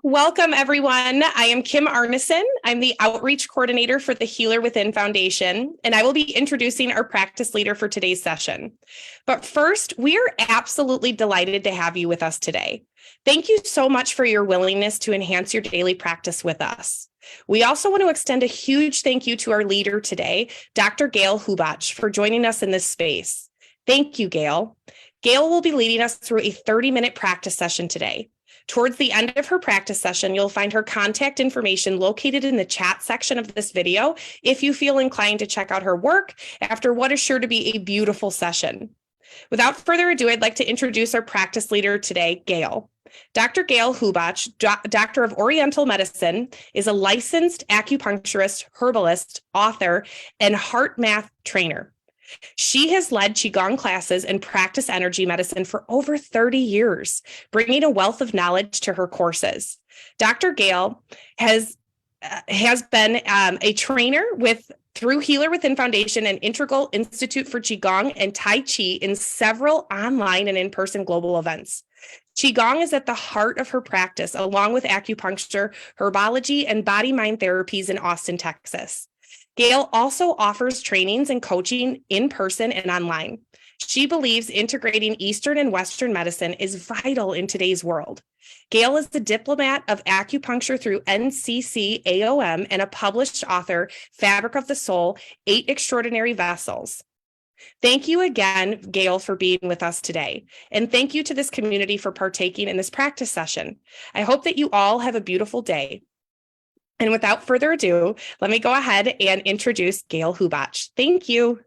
Welcome, everyone. I am Kim Arneson. I'm the Outreach Coordinator for the Healer Within Foundation, and I will be introducing our practice leader for today's session. But first, we are absolutely delighted to have you with us today. Thank you so much for your willingness to enhance your daily practice with us. We also want to extend a huge thank you to our leader today, Dr. Gayl Hubatch, for joining us in this space. Thank you, Gayl. Gayl will be leading us through a 30-minute practice session today. Towards the end of her practice session, you'll find her contact information located in the chat section of this video if you feel inclined to check out her work after what is sure to be a beautiful session. Without further ado, I'd like to introduce our practice leader today, Gayl. Dr. Gayl Hubatch, Doctor of Oriental Medicine, is a licensed acupuncturist, herbalist, author, and heart math trainer. She has led Qigong classes and practiced energy medicine for over 30 years, bringing a wealth of knowledge to her courses. Dr. Gayl has been a trainer through Healer Within Foundation and Integral Institute for Qigong and Tai Chi in several online and in-person global events. Qigong is at the heart of her practice, along with acupuncture, herbology, and body-mind therapies in Austin, Texas. Gayl also offers trainings and coaching in person and online. She believes integrating Eastern and Western medicine is vital in today's world. Gayl is the diplomat of acupuncture through NCC AOM and a published author, Fabric of the Soul, 8 Extraordinary Vessels. Thank you again, Gayl, for being with us today. And thank you to this community for partaking in this practice session. I hope that you all have a beautiful day. And without further ado, let me go ahead and introduce Gayl Hubatch. Thank you.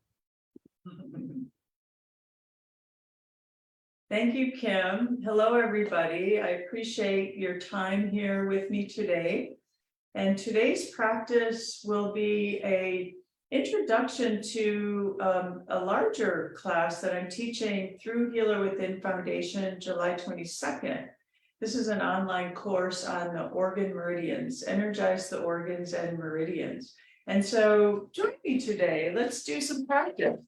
Thank you, Kim. Hello, everybody. I appreciate your time here with me today. And today's practice will be an introduction to a larger class that I'm teaching through Healer Within Foundation, July 22nd. This is an online course on the organ meridians, energize the organs and meridians. And so join me today. Let's do some practice.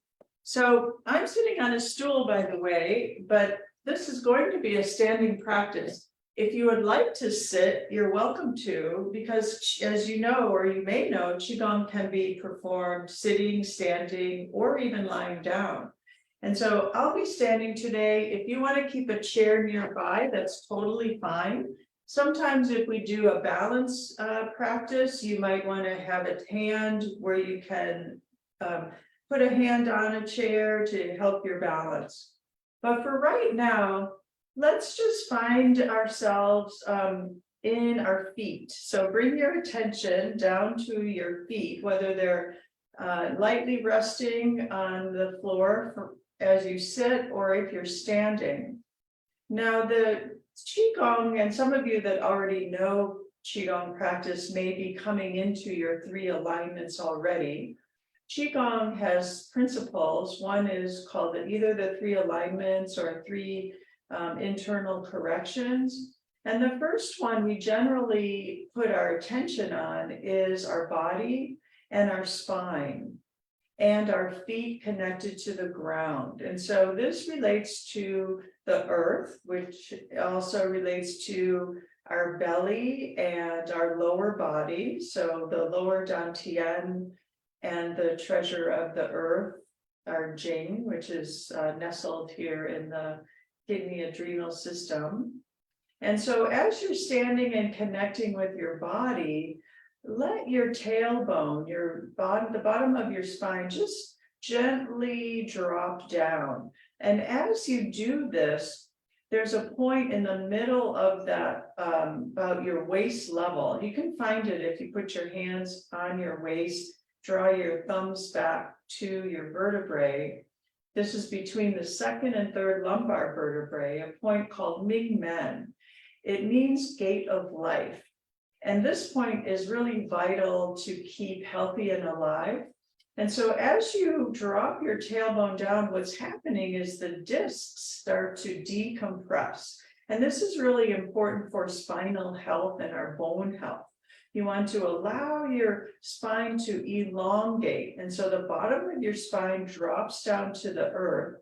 So I'm sitting on a stool, by the way, but this is going to be a standing practice. If you would like to sit, you're welcome to, because as you know, or you may know, Qigong can be performed sitting, standing, or even lying down. And so I'll be standing today. If you want to keep a chair nearby, that's totally fine. Sometimes if we do a balance practice, you might want to have a hand where you can put a hand on a chair to help your balance. But for right now, let's just find ourselves in our feet. So bring your attention down to your feet, whether they're lightly resting on the floor as you sit, or if you're standing. Now the Qigong, and some of you that already know Qigong practice may be coming into your 3 alignments already. Qigong has principles. One is called either the 3 alignments or 3 internal corrections. And the first one we generally put our attention on is our body and our spine, and our feet connected to the ground. And so this relates to the earth, which also relates to our belly and our lower body. So the lower dantian and the treasure of the earth, our Jing, which is nestled here in the kidney adrenal system. And so as you're standing and connecting with your body, let your tailbone, the bottom of your spine, just gently drop down. And as you do this, there's a point in the middle of that, about your waist level. You can find it if you put your hands on your waist, draw your thumbs back to your vertebrae. This is between the 2nd and 3rd lumbar vertebrae, a point called Ming Men. It means gate of life. And this point is really vital to keep healthy and alive. And so as you drop your tailbone down, what's happening is the discs start to decompress. And this is really important for spinal health and our bone health. You want to allow your spine to elongate. And so the bottom of your spine drops down to the earth.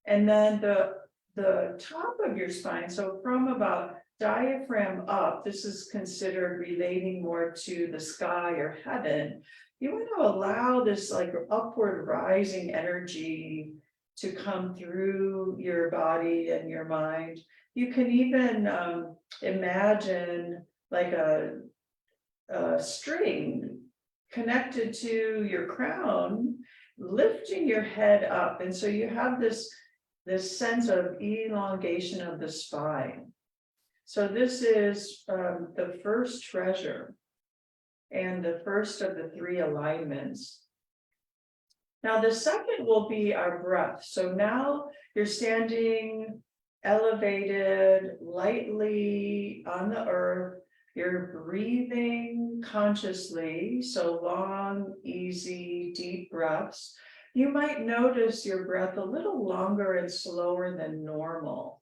And then the top of your spine, so from about diaphragm up, this is considered relating more to the sky or heaven. You want to allow this like upward rising energy to come through your body and your mind. You can even imagine like a string connected to your crown, lifting your head up. And so you have this sense of elongation of the spine. So this is the first treasure and the first of the 3 alignments. Now the second will be our breath. So now you're standing elevated, lightly on the earth. You're breathing consciously, so long, easy, deep breaths. You might notice your breath a little longer and slower than normal.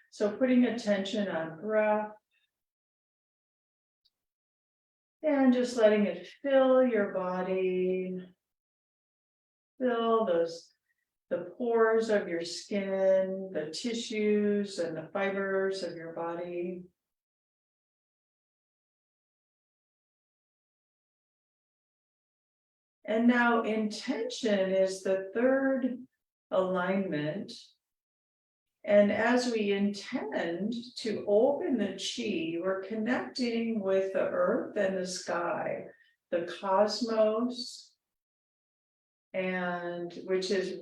So putting attention on breath and just letting it fill your body, fill the pores of your skin, the tissues and the fibers of your body. And now intention is the third alignment. And as we intend to open the chi, we're connecting with the earth and the sky, the cosmos, and which is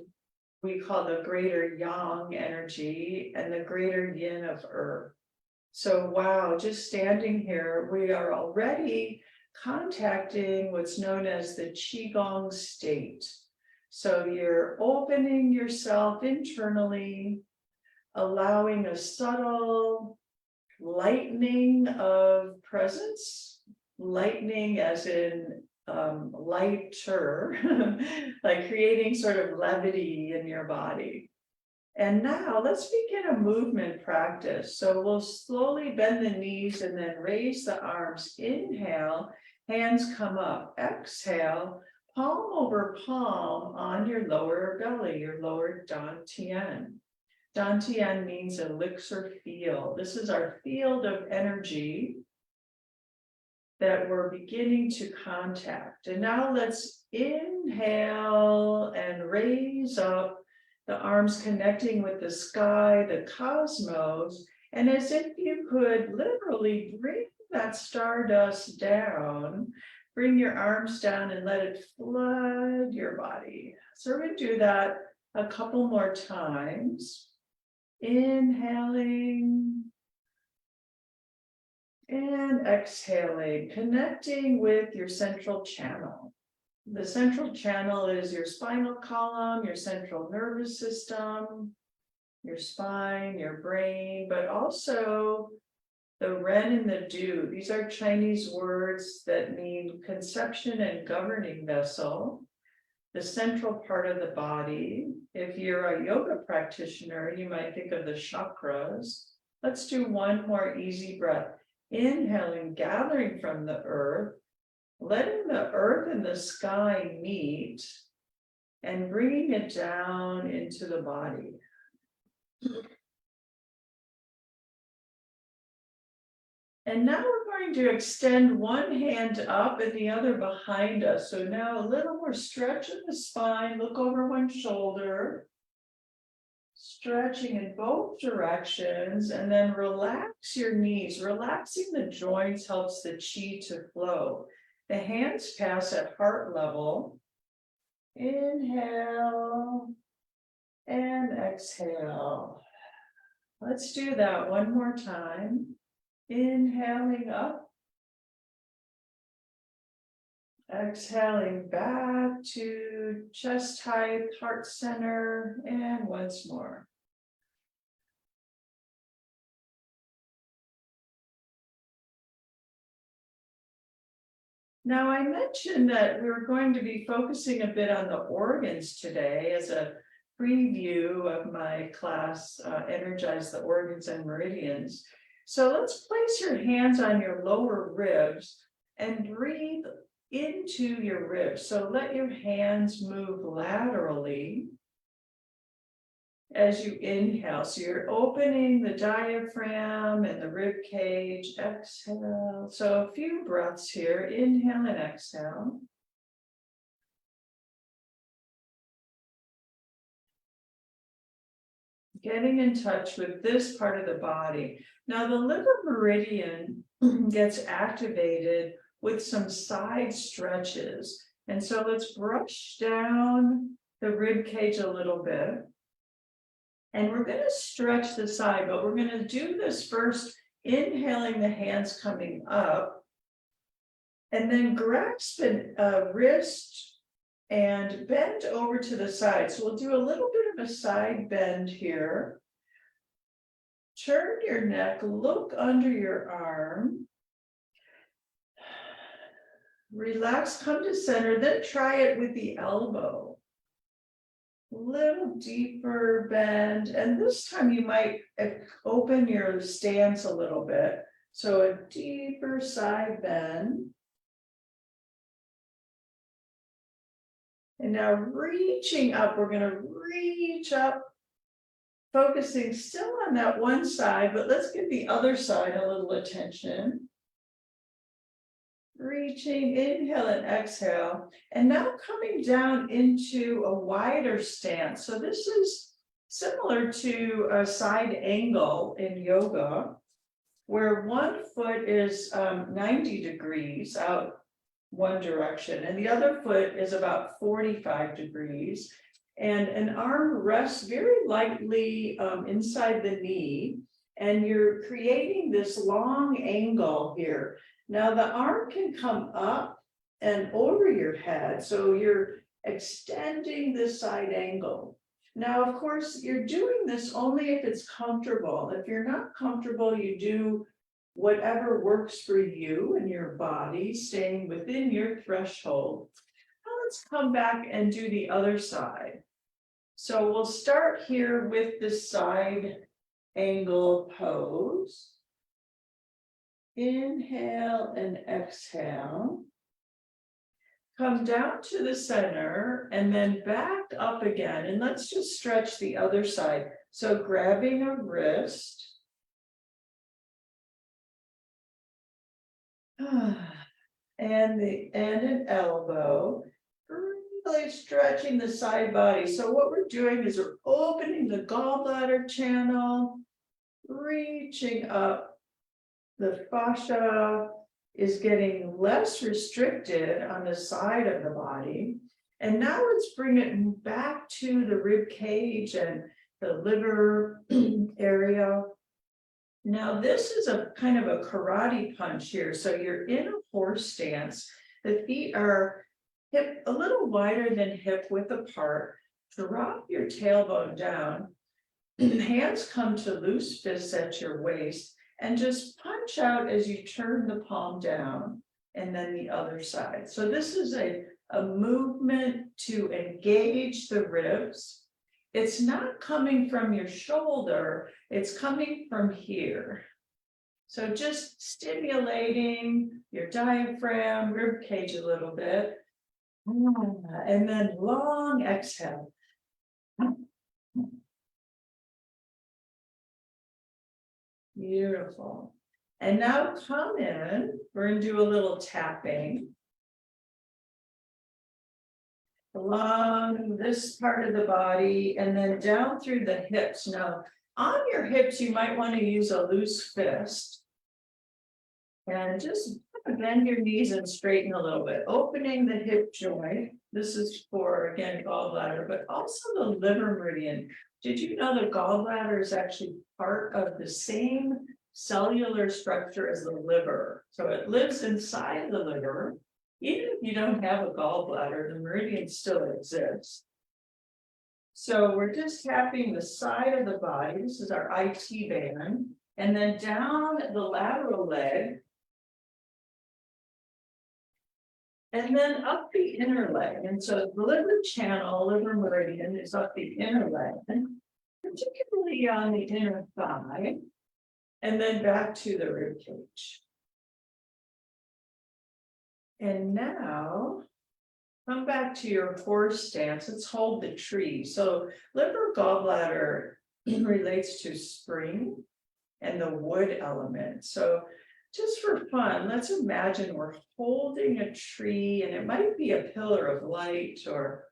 we call the greater yang energy and the greater yin of earth. So wow, just standing here, we are already contacting what's known as the qigong state. So you're opening yourself internally, allowing a subtle lightening of presence, lightening as in lighter, like creating sort of levity in your body. And now let's begin a movement practice. So we'll slowly bend the knees and then raise the arms. Inhale, hands come up. Exhale, palm over palm on your lower belly, your lower dantian. Dantian means elixir field. This is our field of energy that we're beginning to contact. And now let's inhale and raise up, the arms connecting with the sky, the cosmos, and as if you could literally bring that stardust down, bring your arms down and let it flood your body. So we're going to do that a couple more times. Inhaling and exhaling, connecting with your central channel. The central channel is your spinal column, your central nervous system, your spine, your brain, but also the Ren and the Du. These are Chinese words that mean conception and governing vessel, the central part of the body. If you're a yoga practitioner, you might think of the chakras. Let's do one more easy breath. Inhaling, gathering from the earth, letting the earth and the sky meet, and bringing it down into the body. And now we're going to extend one hand up and the other behind us. So now a little more stretch in the spine, look over one shoulder, stretching in both directions, and then relax your knees. Relaxing the joints helps the chi to flow. The hands pass at heart level. Inhale and exhale. Let's do that one more time. Inhaling up. Exhaling back to chest height, heart center, and once more. Now, I mentioned that we were going to be focusing a bit on the organs today as a preview of my class, Energize the Organs and Meridians. So let's place your hands on your lower ribs and breathe into your ribs. So let your hands move laterally as you inhale. So you're opening the diaphragm and the rib cage. Exhale. So a few breaths here. Inhale and exhale. Getting in touch with this part of the body. Now the liver meridian gets activated with some side stretches. And so let's brush down the rib cage a little bit. And we're going to stretch the side, but we're going to do this first, inhaling the hands coming up, and then grasp a wrist and bend over to the side. So we'll do a little bit of a side bend here. Turn your neck, look under your arm. Relax, come to center, then try it with the elbow. Little deeper bend, and this time you might open your stance a little bit. So a deeper side bend. And now reaching up, we're going to reach up, focusing still on that one side, but let's give the other side a little attention. Reaching, inhale and exhale, and now coming down into a wider stance. So this is similar to a side angle in yoga, where one foot is 90 degrees out one direction, and the other foot is about 45 degrees. And an arm rests very lightly inside the knee, and you're creating this long angle here. Now the arm can come up and over your head, so you're extending this side angle. Now, of course, you're doing this only if it's comfortable. If you're not comfortable, you do whatever works for you and your body, staying within your threshold. Now let's come back and do the other side. So we'll start here with the side angle pose. Inhale and exhale. Come down to the center and then back up again. And let's just stretch the other side. So grabbing a wrist. And an elbow. Really stretching the side body. So what we're doing is we're opening the gallbladder channel, reaching up. The fascia is getting less restricted on the side of the body. And now let's bring it back to the rib cage and the liver area. Now this is a kind of a karate punch here. So you're in a horse stance. The feet are hip a little wider than hip width apart. Drop your tailbone down. Hands come to loose fists at your waist. And just punch out as you turn the palm down, and then the other side. So this is a movement to engage the ribs. It's not coming from your shoulder, it's coming from here. So just stimulating your diaphragm, rib cage a little bit. And then long exhale. Beautiful. And now come in, we're going to do a little tapping along this part of the body and then down through the hips. Now, on your hips, you might want to use a loose fist and just bend your knees and straighten a little bit, opening the hip joint. This is for, again, gallbladder, but also the liver meridian. Did you know the gallbladder is actually part of the same cellular structure as the liver? So it lives inside the liver. Even if you don't have a gallbladder, the meridian still exists. So we're just tapping the side of the body. This is our IT band. And then down the lateral leg. And then up the inner leg. And so the liver channel, liver meridian is up the inner leg, particularly on the inner thigh, and then back to the rib cage. And now come back to your horse stance. Let's hold the tree. So liver gallbladder relates to spring and the wood element. So just for fun, let's imagine we're holding a tree, and it might be a pillar of light, or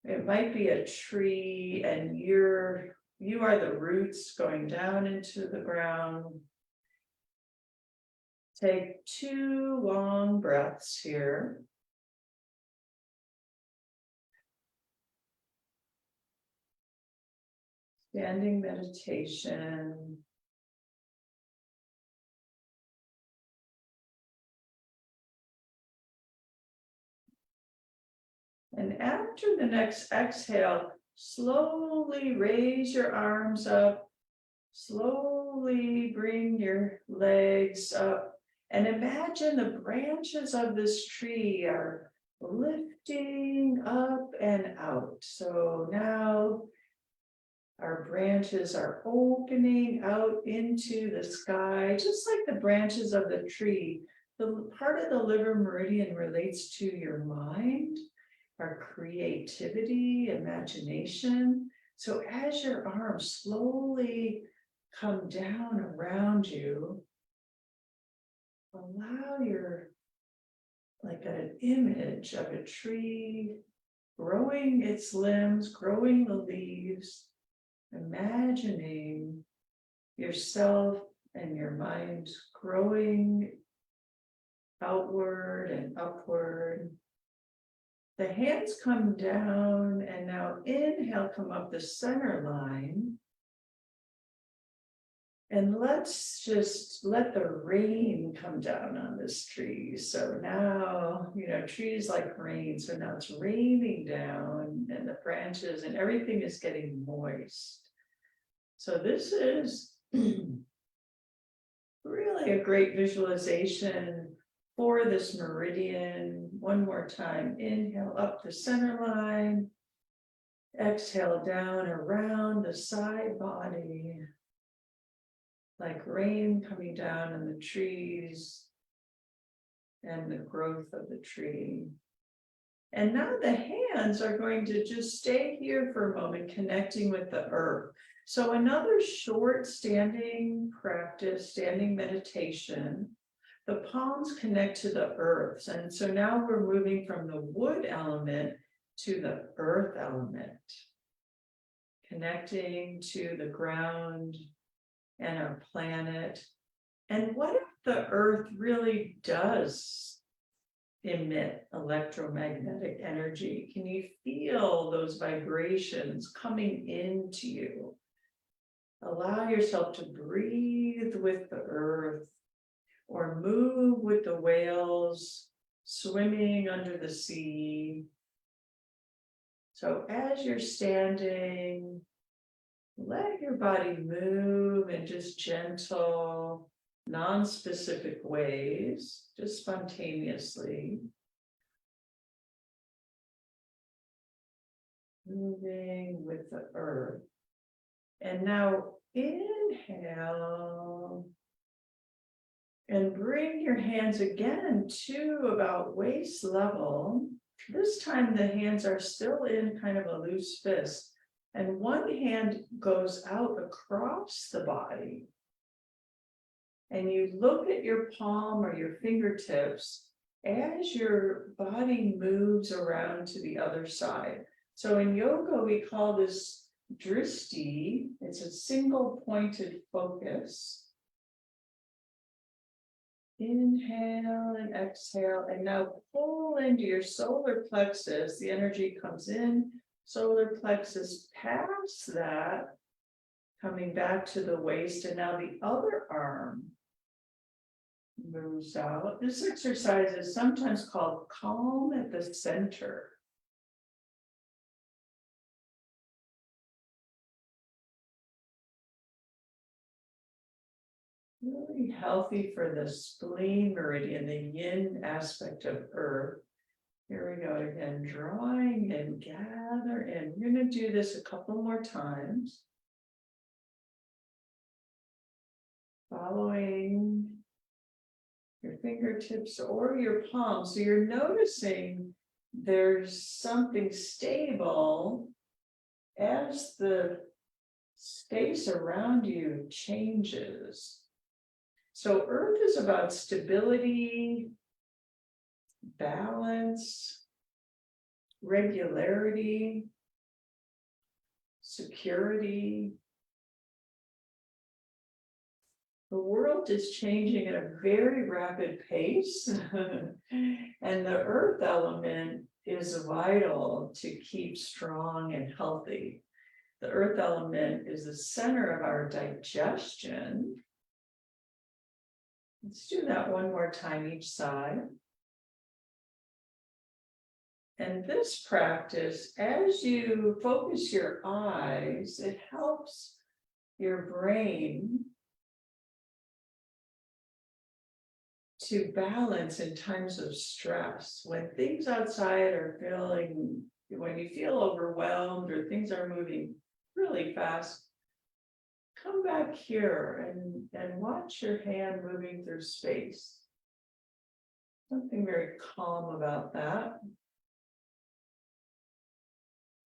it might be a tree, and you are the roots going down into the ground. Take 2 long breaths here. Standing meditation. And after the next exhale, slowly raise your arms up, slowly bring your legs up, and imagine the branches of this tree are lifting up and out. So now our branches are opening out into the sky, just like the branches of the tree. The part of the liver meridian relates to your mind, our creativity, imagination. So as your arms slowly come down around you, allow like an image of a tree growing its limbs, growing the leaves, imagining yourself and your mind growing outward and upward. The hands come down, and now inhale, come up the center line. And let's just let the rain come down on this tree. So now, trees like rain. So now it's raining down, and the branches and everything is getting moist. So this is really a great visualization for this meridian. One more time, inhale up the center line, exhale down around the side body, like rain coming down on the trees and the growth of the tree. And now the hands are going to just stay here for a moment, connecting with the earth. So another short standing practice, standing meditation. The palms connect to the earth. And so now we're moving from the wood element to the earth element, connecting to the ground and our planet. And what if the earth really does emit electromagnetic energy? Can you feel those vibrations coming into you? Allow yourself to breathe with the earth, or move with the whales swimming under the sea. So as you're standing, let your body move in just gentle, non-specific ways, just spontaneously. Moving with the earth. And now inhale. And bring your hands again to about waist level. This time the hands are still in kind of a loose fist. And one hand goes out across the body. And you look at your palm or your fingertips as your body moves around to the other side. So in yoga, we call this drishti. It's a single pointed focus. Inhale and exhale, and now pull into your solar plexus. The energy comes in, solar plexus, past that, coming back to the waist, and now the other arm moves out. This exercise is sometimes called calm at the center. Really healthy for the spleen meridian, the yin aspect of earth. Here we go again, drawing and gather in. We're going to do this a couple more times. Following your fingertips or your palms. So you're noticing there's something stable as the space around you changes. So Earth is about stability, balance, regularity, security. The world is changing at a very rapid pace, and the earth element is vital to keep strong and healthy. The earth element is the center of our digestion. Let's do that one more time each side. And this practice, as you focus your eyes, it helps your brain to balance in times of stress. When things outside are when you feel overwhelmed or things are moving really fast, come back here and watch your hand moving through space. Something very calm about that.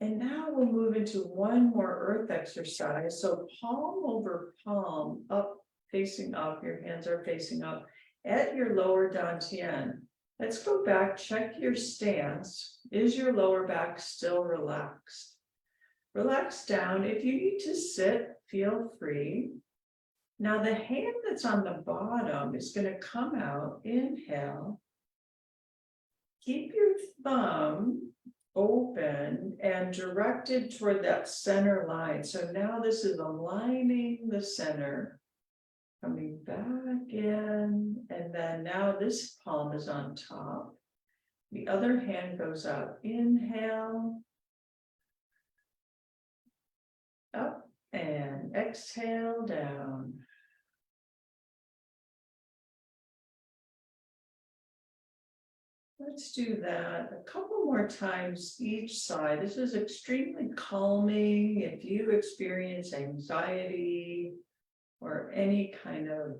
And now we'll move into one more earth exercise. So palm over palm, up, facing up, your hands are facing up at your lower dantian. Let's go back, check your stance. Is your lower back still relaxed? Relax down. If you need to sit, feel free. Now the hand that's on the bottom is going to come out. Inhale. Keep your thumb open and directed toward that center line. So now this is aligning the center. Coming back in, and then now this palm is on top. The other hand goes up. Inhale, up, and exhale down. Let's do that a couple more times each side. This is extremely calming. If you experience anxiety, or any kind of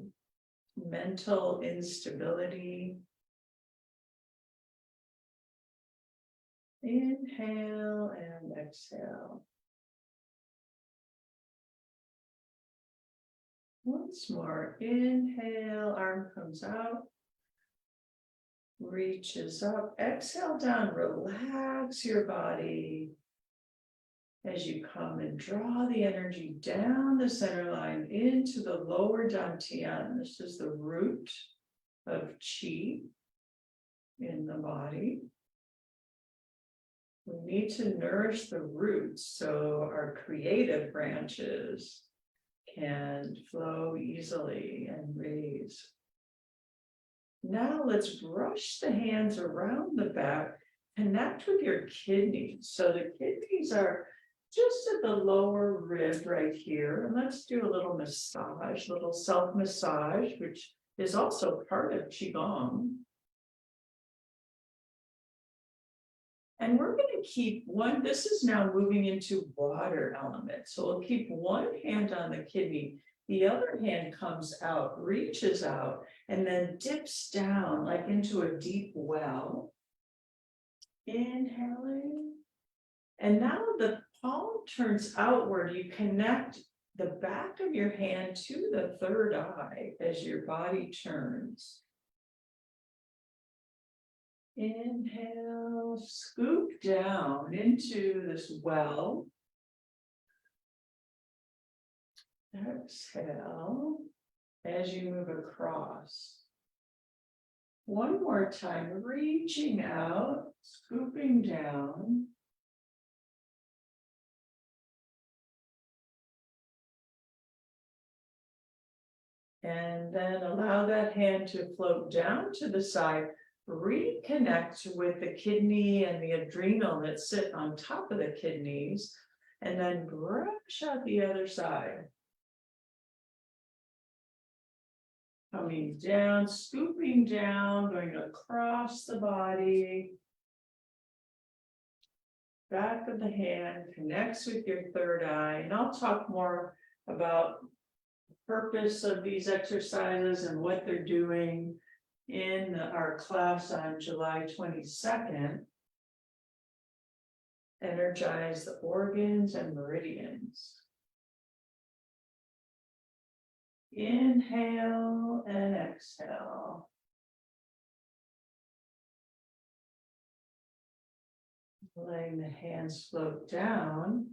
mental instability. Inhale and exhale. Once more, inhale, arm comes out, reaches up, exhale down, relax your body. As you come and draw the energy down the center line into the lower dantian. This is the root of qi in the body. We need to nourish the roots so our creative branches can flow easily and raise. Now let's brush the hands around the back, connect with your kidneys. So the kidneys are just at the lower rib right here. And let's do a little massage, little self-massage, which is also part of Qigong. And we're going to keep one, this is now moving into water element. So we'll keep one hand on the kidney. The other hand comes out, reaches out, and then dips down like into a deep well. Inhaling. And now the palm turns outward. You connect the back of your hand to the third eye as your body turns. Inhale, scoop down into this well. Exhale as you move across. One more time, reaching out, scooping down. And then allow that hand to float down to the side. Reconnect with the kidney and the adrenal that sit on top of the kidneys. And then brush out the other side. Coming down, scooping down, going across the body. Back of the hand connects with your third eye. And I'll talk more about the purpose of these exercises and what they're doing in our class on July 22nd. energize the organs and meridians. Inhale and exhale. Letting the hands float down.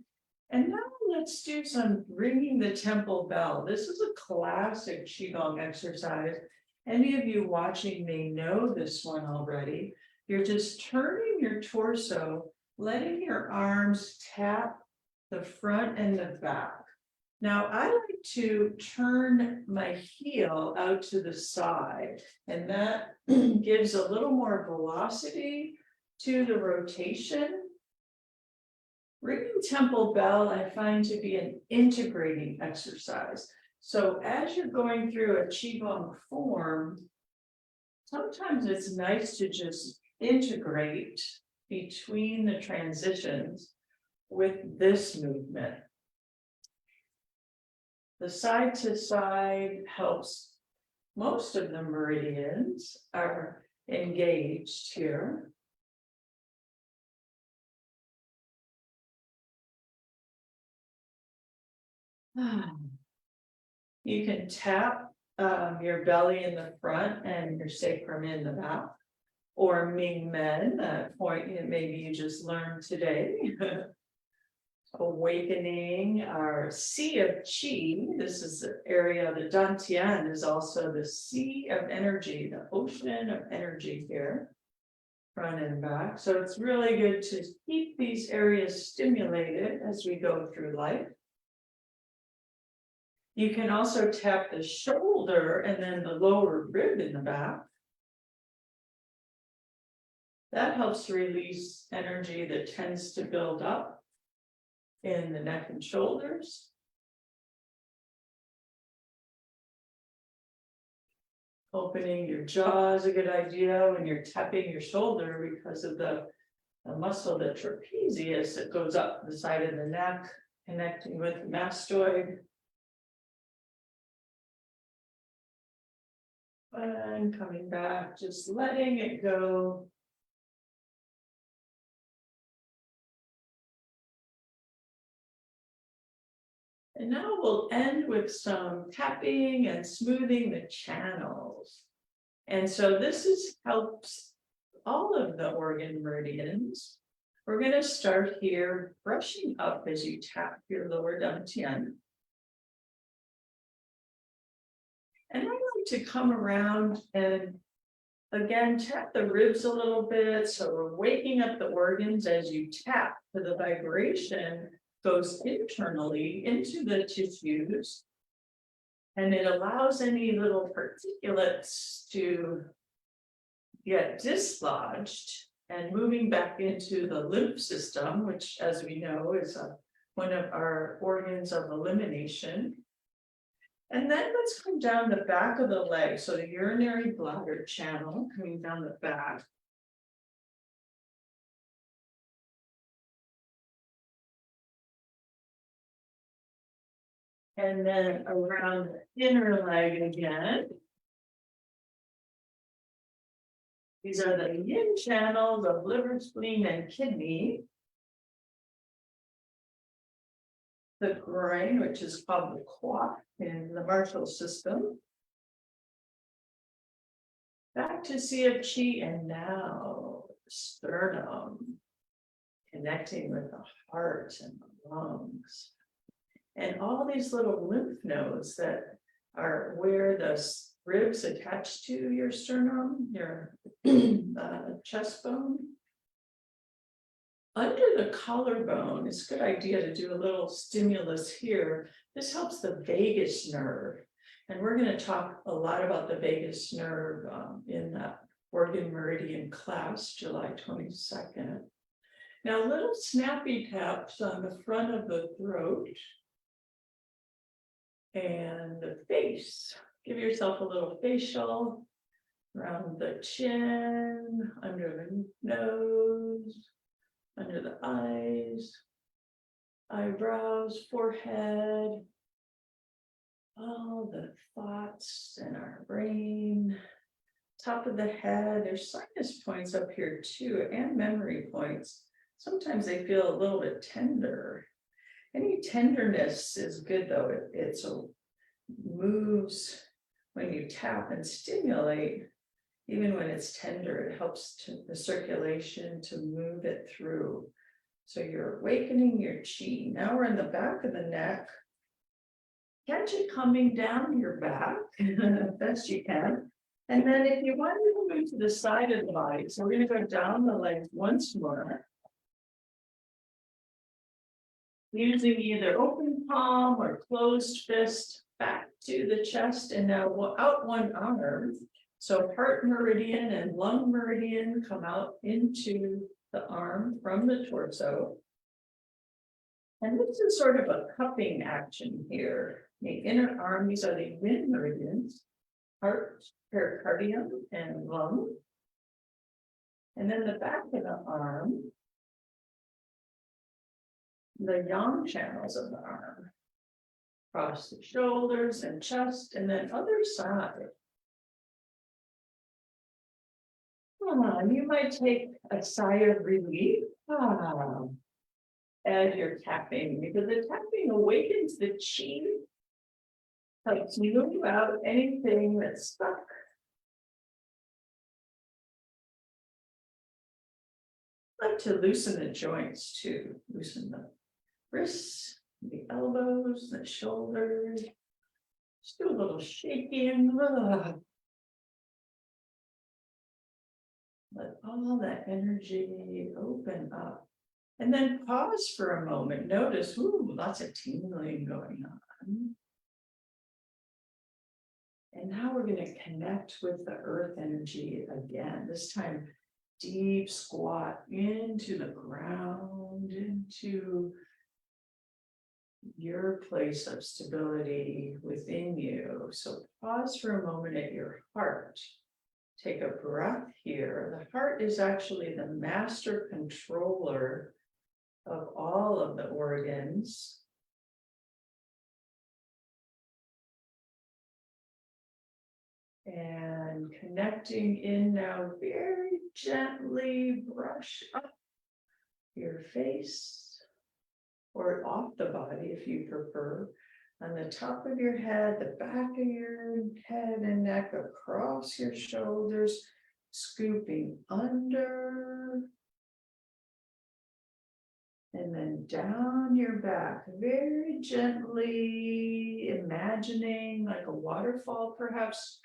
And now let's do some ringing the temple bell. This is a classic Qigong exercise. Any of you watching may know this one already. You're just turning your torso, letting your arms tap the front and the back. Now, I like to turn my heel out to the side, and that gives a little more velocity to the rotation. Ringing temple bell, I find to be an integrating exercise. So as you're going through a Qigong form, sometimes it's nice to just integrate between the transitions with this movement. The side to side helps. Most of the meridians are engaged here. You can tap your belly in the front and your sacrum in the back, or Ming Men, that point maybe you just learned today. Awakening our sea of qi. This is the area, the dantian is also the sea of energy, the ocean of energy here, front and back. So it's really good to keep these areas stimulated as we go through life. You can also tap the shoulder and then the lower rib in the back. That helps to release energy that tends to build up in the neck and shoulders. Opening your jaw is a good idea when you're tapping your shoulder because of the muscle, the trapezius that goes up the side of the neck, connecting with the mastoid. And coming back, just letting it go. And now we'll end with some tapping and smoothing the channels. And so this helps all of the organ meridians. We're going to start here, brushing up as you tap your lower dantian. And I like to come around and again, tap the ribs a little bit. So we're waking up the organs as you tap, so the vibration goes internally into the tissues. And it allows any little particulates to get dislodged and moving back into the lymph system, which, as we know, is one of our organs of elimination. And then let's come down the back of the leg. So the urinary bladder channel coming down the back. And then around the inner leg again. These are the yin channels of liver, spleen, and kidney. The groin, which is called the quad in the Marshall system. Back to sea of qi, and now sternum, connecting with the heart and the lungs. And all these little lymph nodes that are where the ribs attach to your sternum, your chest bone. Under the collarbone, it's a good idea to do a little stimulus here. This helps the vagus nerve. And we're going to talk a lot about the vagus nerve in that organ meridian class, July 22nd. Now, little snappy taps on the front of the throat and the face. Give yourself a little facial around the chin, under the nose, under the eyes, eyebrows, forehead, all the thoughts in our brain, top of the head. There's sinus points up here too, and memory points. sometimes they feel a little bit tender. Any tenderness is good though. It so moves when you tap and stimulate. Even when it's tender, it helps to the circulation to move it through. So you're awakening your chi. Now we're in the back of the neck. Catch it coming down your back best you can. And then if you want to move to the side of the body, so we're going to go down the legs once more. Using either open palm or closed fist back to the chest, and now out one arm. So heart meridian and lung meridian come out into the arm from the torso. And this is sort of a cupping action here. The inner arm, these are the yin meridians, heart, pericardium, and lung. And then the back of the arm, the yang channels of the arm, across the shoulders and chest, and then other side. You might take a sigh of relief as you're tapping, because the tapping awakens the chi, helps move out anything that's stuck. I like to loosen the joints too, loosen the wrists, the elbows, the shoulders. Just do a little shaking. Let all that energy open up. And then pause for a moment. Notice, ooh, lots of tingling going on. And now we're going to connect with the earth energy again. This time, deep squat into the ground, into your place of stability within you. So pause for a moment at your heart. Take a breath here. The heart is actually the master controller of all of the organs. And connecting in now, very gently brush up your face or off the body if you prefer. On the top of your head, the back of your head and neck, across your shoulders, scooping under. And then down your back, very gently imagining like a waterfall, perhaps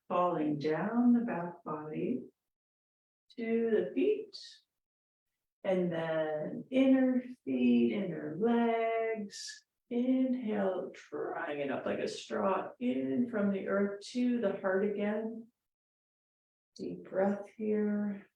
falling down the back body to the feet. And then inner feet, inner legs. Inhale, drawing it up like a straw in from the earth to the heart again. Deep breath here.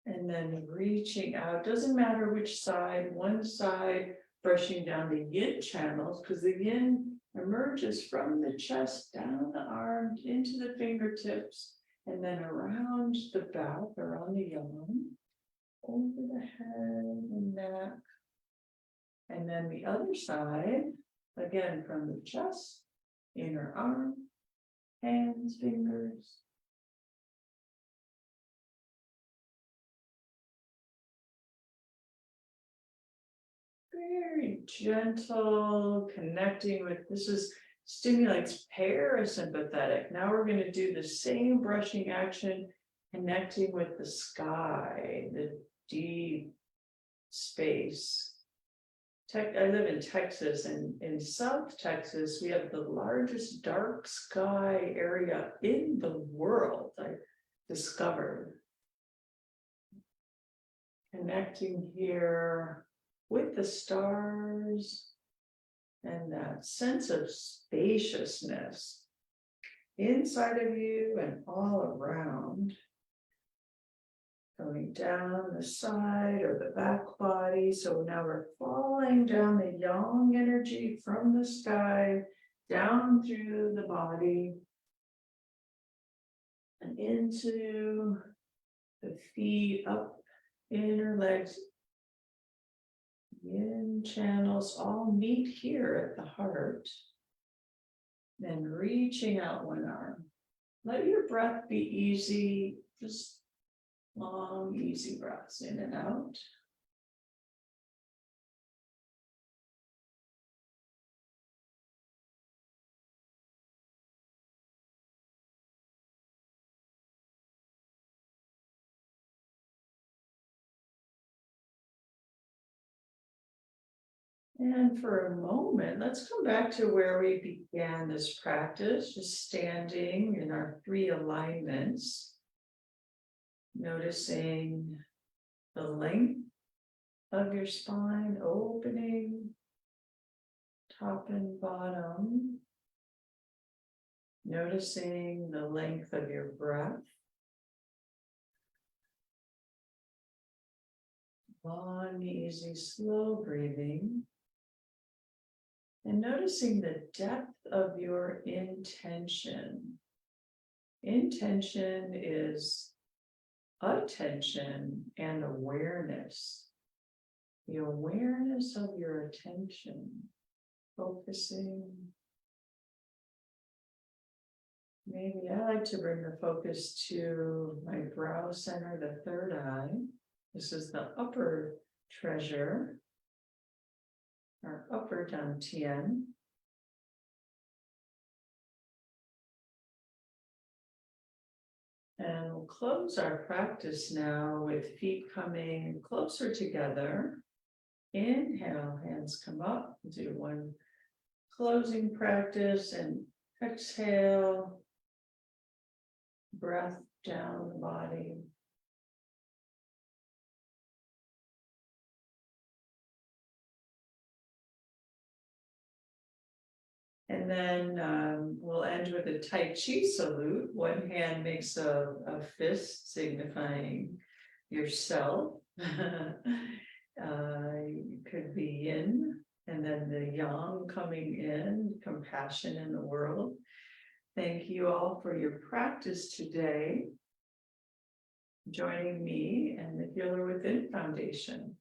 And then reaching out, doesn't matter which side, one side, brushing down the yin channels, because the yin emerges from the chest, down the arms, into the fingertips, and then around the back, around the yang, over the head and neck. And then the other side, again from the chest, inner arm, hands, fingers. Very gentle, connecting with, stimulates parasympathetic. Now we're going to do the same brushing action, connecting with the sky, the deep space. I live in Texas, and in South Texas, we have the largest dark sky area in the world, I discovered. Connecting here with the stars and that sense of spaciousness inside of you and all around. Going down the side or the back body. So now we're falling down the yang energy from the sky, down through the body, and into the feet, up inner legs. Yin channels all meet here at the heart. Then reaching out one arm. let your breath be easy, just long, easy breaths in and out. And for a moment, let's come back to where we began this practice, just standing in our 3 alignments, noticing the length of your spine, opening top and bottom, noticing the length of your breath, long, easy, slow breathing. And noticing the depth of your intention. Intention is attention and awareness. The awareness of your attention, focusing. Maybe I like to bring the focus to my brow center, the 3rd eye. This is the upper treasure. Our upper dantian. And we'll close our practice now with feet coming closer together. Inhale, hands come up. We'll do one closing practice and exhale. Breath down the body. And then we'll end with a Tai Chi salute. One hand makes a fist signifying yourself. You could be yin, and then the yang coming in, compassion in the world. Thank you all for your practice today, joining me and the Healer Within Foundation.